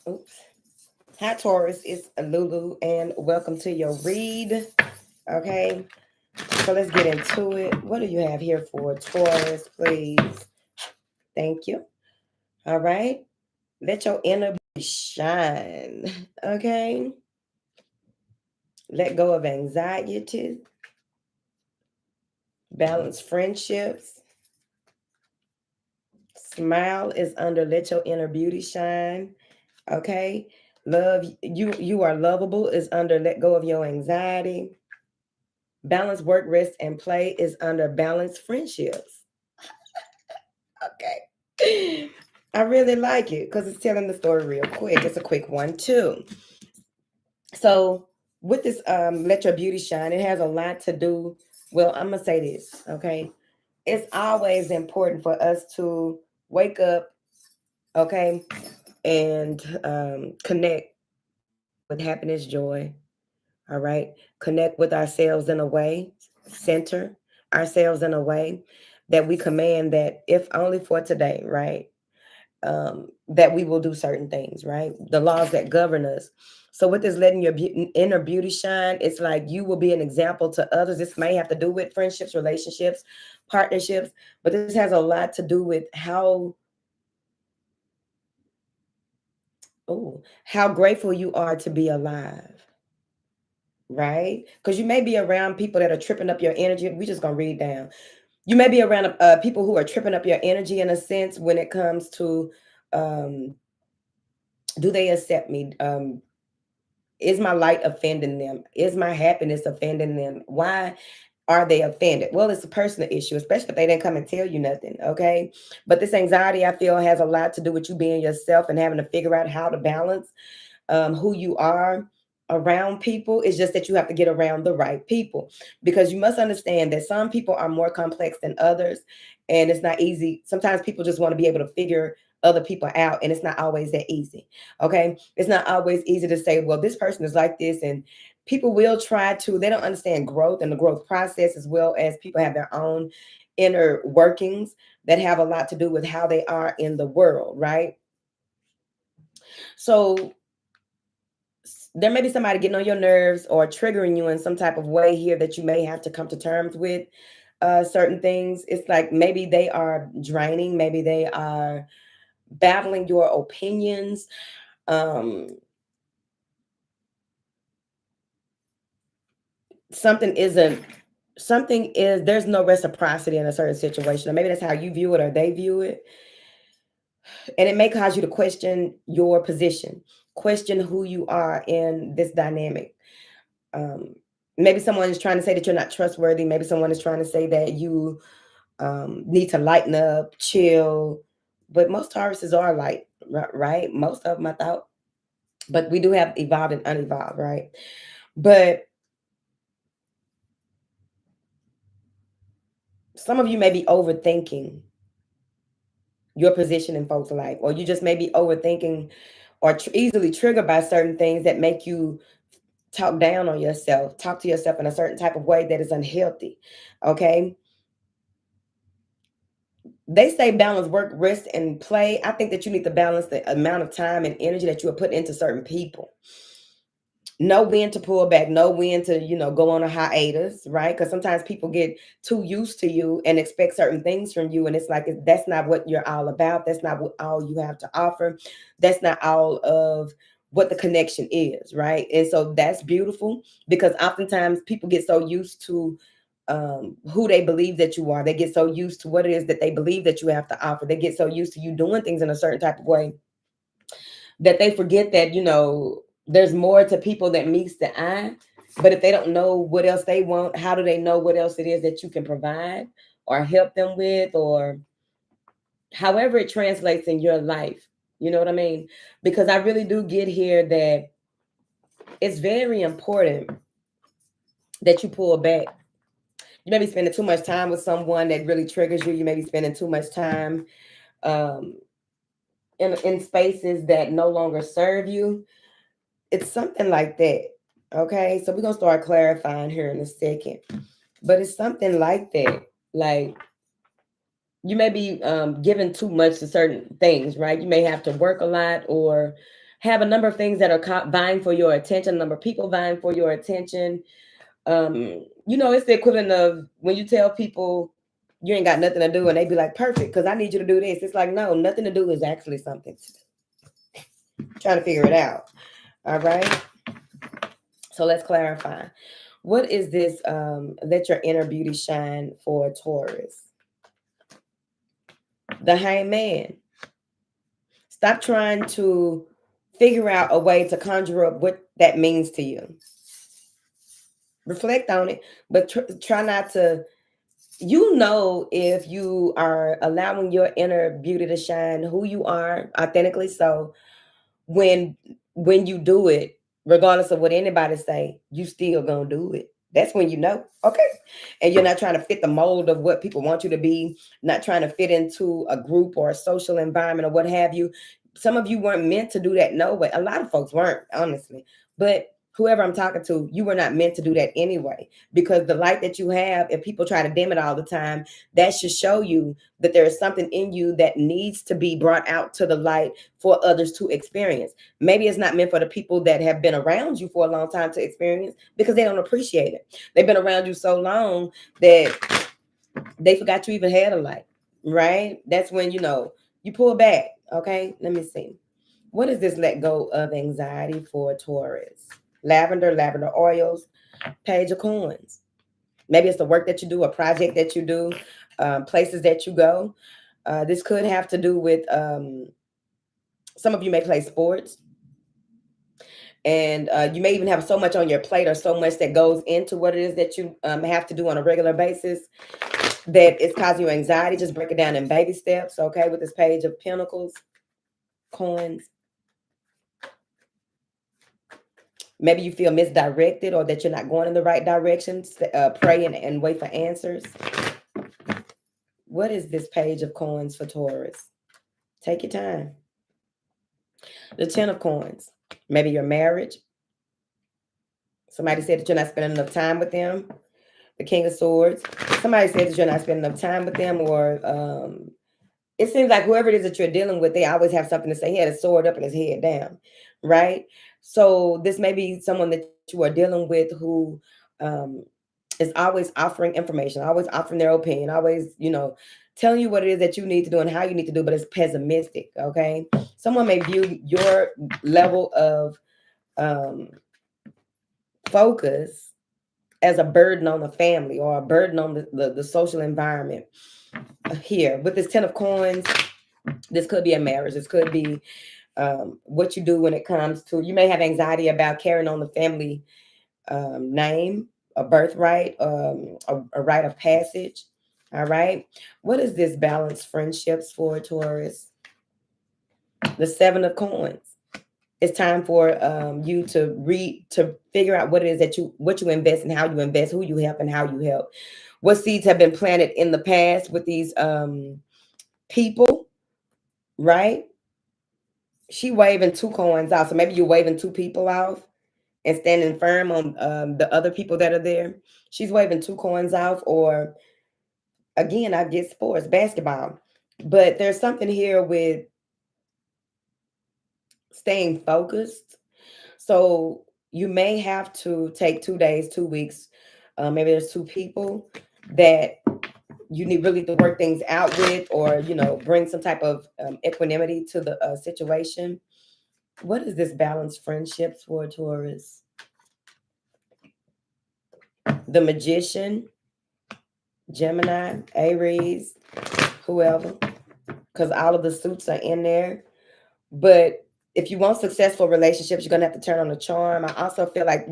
Oops. Hi, Taurus. It's Lulu, and welcome to your read. Okay, so let's get into it. What do you have here for Taurus, please? Thank you. All right. Let your inner beauty shine. Okay. Let go of anxiety. Balance friendships. Smile is under let your inner beauty shine. Okay. Love you are lovable is under let go of your anxiety. Balance work, rest, and play is under balance friendships. Okay. I really like it because it's telling the story real quick. It's a quick one too. So with this let your beauty shine, it has a lot to do. Well, I'm gonna say this, okay? It's always important for us to wake up, okay, and connect with happiness, joy. All right. Connect with ourselves in a way, center ourselves in a way that we command that if only for today, right? That we will do certain things, right? The laws that govern us. So with this letting your inner beauty shine, it's like you will be an example to others. This may have to do with friendships, relationships, partnerships, but this has a lot to do with how grateful you are to be alive, right? Because you may be around people that are tripping up your energy. We just gonna read down. You may be around people who are tripping up your energy in a sense when it comes to um, do they accept me? Is my light offending them? Is my happiness offending them? Why are they offended? Well, it's a personal issue, especially if they didn't come and tell you nothing. Okay. But this anxiety, I feel, has a lot to do with you being yourself and having to figure out how to balance who you are around people. It's just that you have to get around the right people because you must understand that some people are more complex than others, and it's not easy. Sometimes people just want to be able to figure other people out, and it's not always that easy. Okay, it's not always easy to say, well, this person is like this, and people will try to. They don't understand growth and the growth process, as well as people have their own inner workings that have a lot to do with how they are in the world, right? So there may be somebody getting on your nerves or triggering you in some type of way here that you may have to come to terms with certain things. It's like maybe they are draining, maybe they are battling your opinions. Um, something isn't, something is, there's no reciprocity in a certain situation, or maybe that's how you view it or they view it. And it may cause you to question your position, question who you are in this dynamic. Um, maybe someone is trying to say that you're not trustworthy. Maybe someone is trying to say that you need to lighten up, chill. But most Tauruses are light, right? Most of them, I thought. But we do have evolved and unevolved, right? But some of you may be overthinking your position in folks' life, or you just may be overthinking or easily triggered by certain things that make you talk down on yourself, talk to yourself in a certain type of way that is unhealthy. Okay. They say balance work, rest, and play. I think that you need to balance the amount of time and energy that you are putting into certain people. Know when to pull back, know when to, go on a hiatus, right? Because sometimes people get too used to you and expect certain things from you. And it's like, that's not what you're all about. That's not what all you have to offer. That's not all of what the connection is, right? And so that's beautiful because oftentimes people get so used to who they believe that you are. They get so used to what it is that they believe that you have to offer. They get so used to you doing things in a certain type of way that they forget that, there's more to people that meets the eye. But if they don't know what else they want, how do they know what else it is that you can provide or help them with, or however it translates in your life? You know what I mean? Because I really do get here that it's very important that you pull back. You may be spending too much time with someone that really triggers you. You may be spending too much time um, in spaces that no longer serve you. It's something like that. Okay. So we're going to start clarifying here in a second. But it's something like that. Like you may be giving too much to certain things, right? You may have to work a lot, or have a number of things that are vying for your attention, a number of people vying for your attention. It's the equivalent of when you tell people you ain't got nothing to do and they be like, perfect, because I need you to do this. It's like, no, nothing to do is actually something. Trying to figure it out. All right. So let's clarify. What is this? Let your inner beauty shine for Taurus. The Hangman. Stop trying to figure out a way to conjure up what that means to you. Reflect on it, but try not to. If you are allowing your inner beauty to shine, who you are authentically. So when you do it, regardless of what anybody say, you still gonna do it. That's when you know, okay. And you're not trying to fit the mold of what people want you to be, not trying to fit into a group or a social environment or what have you. Some of you weren't meant to do that, no, but a lot of folks weren't, honestly. But whoever I'm talking to, you were not meant to do that anyway, because the light that you have, if people try to dim it all the time, that should show you that there is something in you that needs to be brought out to the light for others to experience. Maybe it's not meant for the people that have been around you for a long time to experience because they don't appreciate it. They've been around you so long that they forgot you even had a light, right? That's when, you pull back. Okay, let me see. What is this let go of anxiety for Taurus? Lavender oils, page of coins. Maybe it's the work that you do, a project that you do, places that you go. This could have to do with some of you may play sports, and you may even have so much on your plate or so much that goes into what it is that you have to do on a regular basis that it's causing you anxiety. Just break it down in baby steps, okay, with this page of pentacles, coins. Maybe you feel misdirected or that you're not going in the right direction. Pray and wait for answers. What is this page of coins for Taurus? Take your time. The 10 of coins. Maybe your marriage. Somebody said that you're not spending enough time with them. The King of Swords. Somebody said that you're not spending enough time with them, or it seems like whoever it is that you're dealing with, they always have something to say. He had a sword up and his head down, right? So this may be someone that you are dealing with who is always offering information, always offering their opinion, always, telling you what it is that you need to do and how you need to do, but it's pessimistic, okay? Someone may view your level of focus as a burden on the family or a burden on the social environment. Here, with this 10 of coins, this could be a marriage. This could be what you do when it comes to, you may have anxiety about carrying on the family name, a birthright, a rite of passage. All right. What is this balanced friendships for Taurus? The 7 of coins. It's time for you to figure out what it is that what you invest and how you invest, who you help and how you help. What seeds have been planted in the past with these people, right? She waving 2 coins out. So maybe you're waving 2 people off and standing firm on the other people that are there. She's waving 2 coins off, or again, I get sports, basketball. But there's something here with staying focused. So you may have to take 2 days, 2 weeks. Maybe there's 2 people that you need really to work things out with, or, bring some type of equanimity to the situation. What is this balanced friendships for Taurus? The Magician, Gemini, Aries, whoever, because all of the suits are in there. But if you want successful relationships, you're going to have to turn on the charm. I also feel like,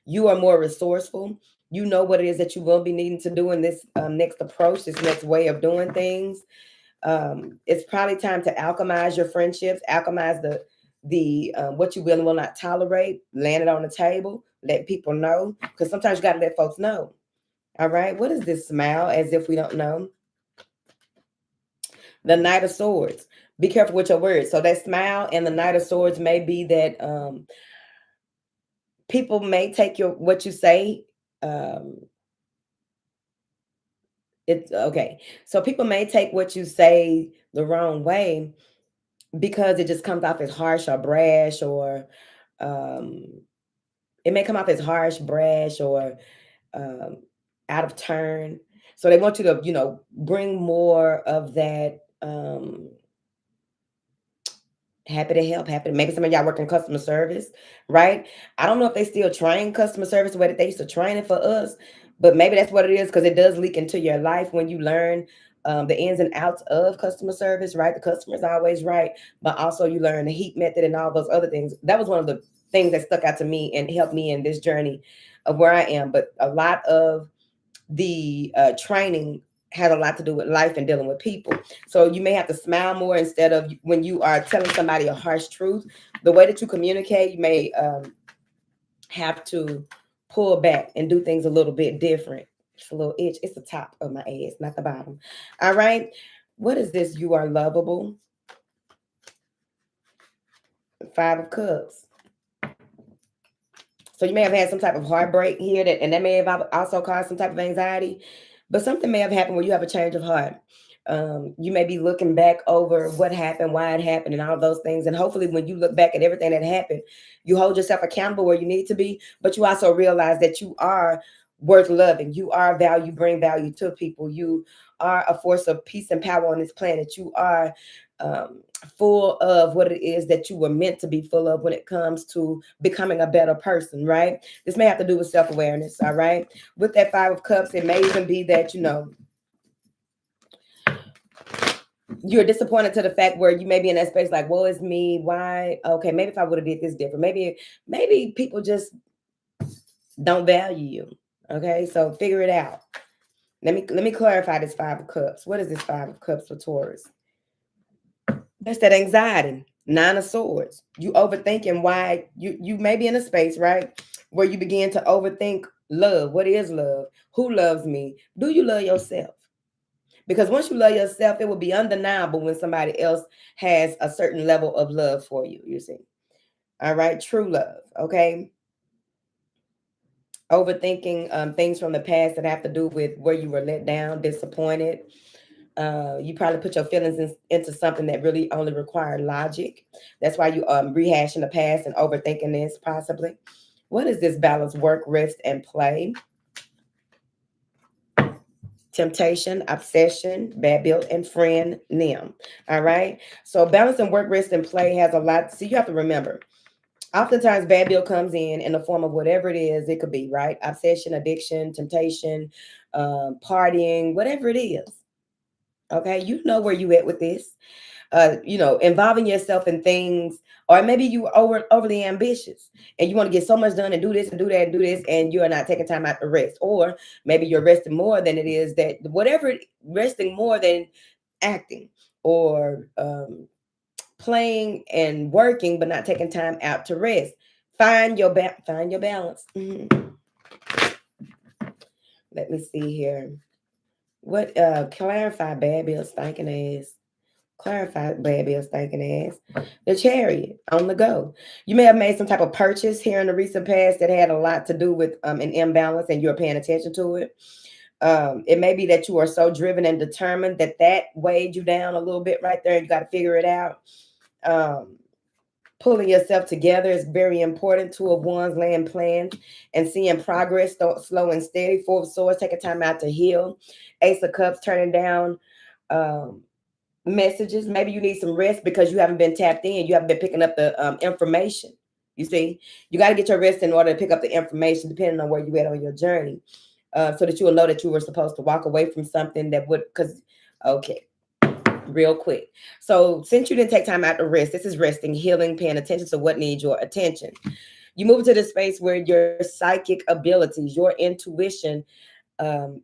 you are more resourceful. You know what it is that you will be needing to do in this next approach, this next way of doing things. It's probably time to alchemize your friendships, alchemize the what you will and will not tolerate, land it on the table, let people know, because sometimes you got to let folks know. All right. What is this smile as if we don't know? The Knight of Swords. Be careful with your words. So that smile and the Knight of Swords may be that people may take what you say. It's okay. So people may take what you say the wrong way. because it just comes off as harsh or brash, or um, it may come off as harsh, brash, or um, out of turn. So they want you to, bring more of that. Happy to help, happy to, maybe some of y'all work in customer service, right? I don't know if they still train customer service the way that they used to train it for us, but maybe that's what it is, because it does leak into your life when you learn the ins and outs of customer service, right? The customer's always right, but also you learn the heat method and all those other things. That was one of the things that stuck out to me and helped me in this journey of where I am. But a lot of the training has a lot to do with life and dealing with people. So you may have to smile more instead of when you are telling somebody a harsh truth. The way that you communicate, you may have to pull back and do things a little bit different. It's a little itch. It's the top of my ass, not the bottom. All right. What is this? You are lovable. 5 of Cups. So you may have had some type of heartbreak here, and that may have also caused some type of anxiety, but something may have happened where you have a change of heart. You may be looking back over what happened, why it happened, and all those things. And hopefully when you look back at everything that happened, you hold yourself accountable where you need to be, but you also realize that you are worth loving. You are value, bring value to people. You are a force of peace and power on this planet. You are full of what it is that you were meant to be full of when it comes to becoming a better person, right? This may have to do with self-awareness, all right? With that 5 of Cups, it may even be that, you're disappointed to the fact where you may be in that space like, well, it's me. Why? Okay, maybe if I would have did this different. Maybe people just don't value you. Okay, so figure it out. Let me clarify this 5 of Cups. What is this 5 of Cups for Taurus? That's that anxiety. 9 of Swords. You overthinking why you may be in a space, right, where you begin to overthink love. What is love? Who loves me? Do you love yourself? Because once you love yourself, it will be undeniable when somebody else has a certain level of love for you, you see. All right, true love, okay? Overthinking things from the past that have to do with where you were let down, disappointed. You probably put your feelings into something that really only required logic. That's why you rehashing the past and overthinking this possibly. What is this balance? Work, rest, and play. Temptation, obsession, bad built, and friend, Nim. All right. So balancing work, rest, and play has a lot. So you have to remember, oftentimes bad bill comes in the form of whatever it is. It could be, right? Obsession, addiction, temptation, partying, whatever it is. Okay. You know where you at with this. Involving yourself in things, or maybe you are overly ambitious and you want to get so much done and do this and do that and do this, and you are not taking time out to rest. Or maybe you're resting more than it is that whatever, resting more than acting, or playing and working, but not taking time out to rest. Find your balance. Let me see here. What clarify bad bill stinking ass. Clarify bad bill stinking ass. The Chariot on the go. You may have made some type of purchase here in the recent past that had a lot to do with an imbalance, and you're paying attention to it. It may be that you are so driven and determined that weighed you down a little bit right there. You got to figure it out. Pulling yourself together is very important. 2 of Wands, laying plans and seeing progress, slow and steady. 4 of Swords, taking time out to heal. Ace of Cups, turning down messages. Maybe you need some rest because you haven't been tapped in. You haven't been picking up the information. You see, you got to get your rest in order to pick up the information, depending on where you at on your journey, so that you will know that you were supposed to walk away from something that would. Okay, real quick. So since you didn't take time out to rest, this is resting, healing, paying attention to what needs your attention. You move to the space where your psychic abilities, your intuition,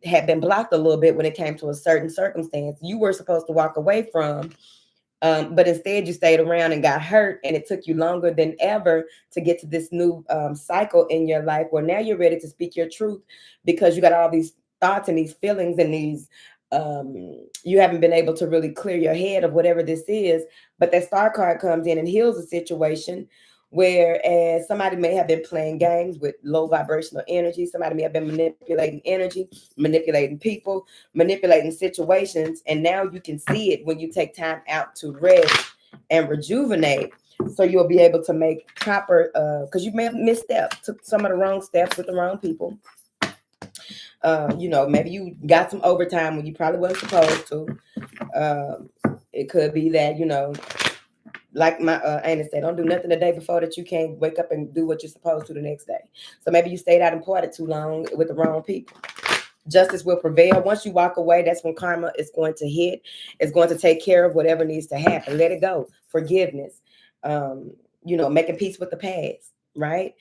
had been blocked a little bit when it came to a certain circumstance you were supposed to walk away from. But instead you stayed around and got hurt, and it took you longer than ever to get to this new cycle in your life where now you're ready to speak your truth, because you got all these thoughts and these feelings and these you haven't been able to really clear your head of whatever this is. But that star card comes in and heals the situation, whereas somebody may have been playing games with low vibrational energy. Somebody may have been manipulating energy, manipulating people, manipulating situations, and now you can see it when you take time out to rest and rejuvenate. So you'll be able to make proper, because you may have misstepped, took some of the wrong steps with the wrong people. Maybe you got some overtime when you probably wasn't supposed to. It could be that, like my auntie said, don't do nothing the day before that you can't wake up and do what you're supposed to the next day. So maybe you stayed out and partyed too long with the wrong people. Justice will prevail. Once you walk away, that's when karma is going to hit. It's going to take care of whatever needs to happen. Let it go. Forgiveness. Making peace with the past, right?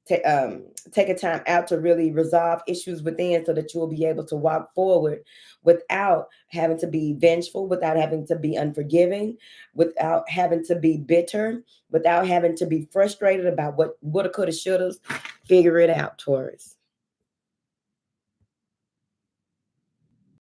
Take a time out to really resolve issues within so that you will be able to walk forward without having to be vengeful, without having to be unforgiving, without having to be bitter, without having to be frustrated about what woulda, coulda, shoulda. Figure it out, Taurus.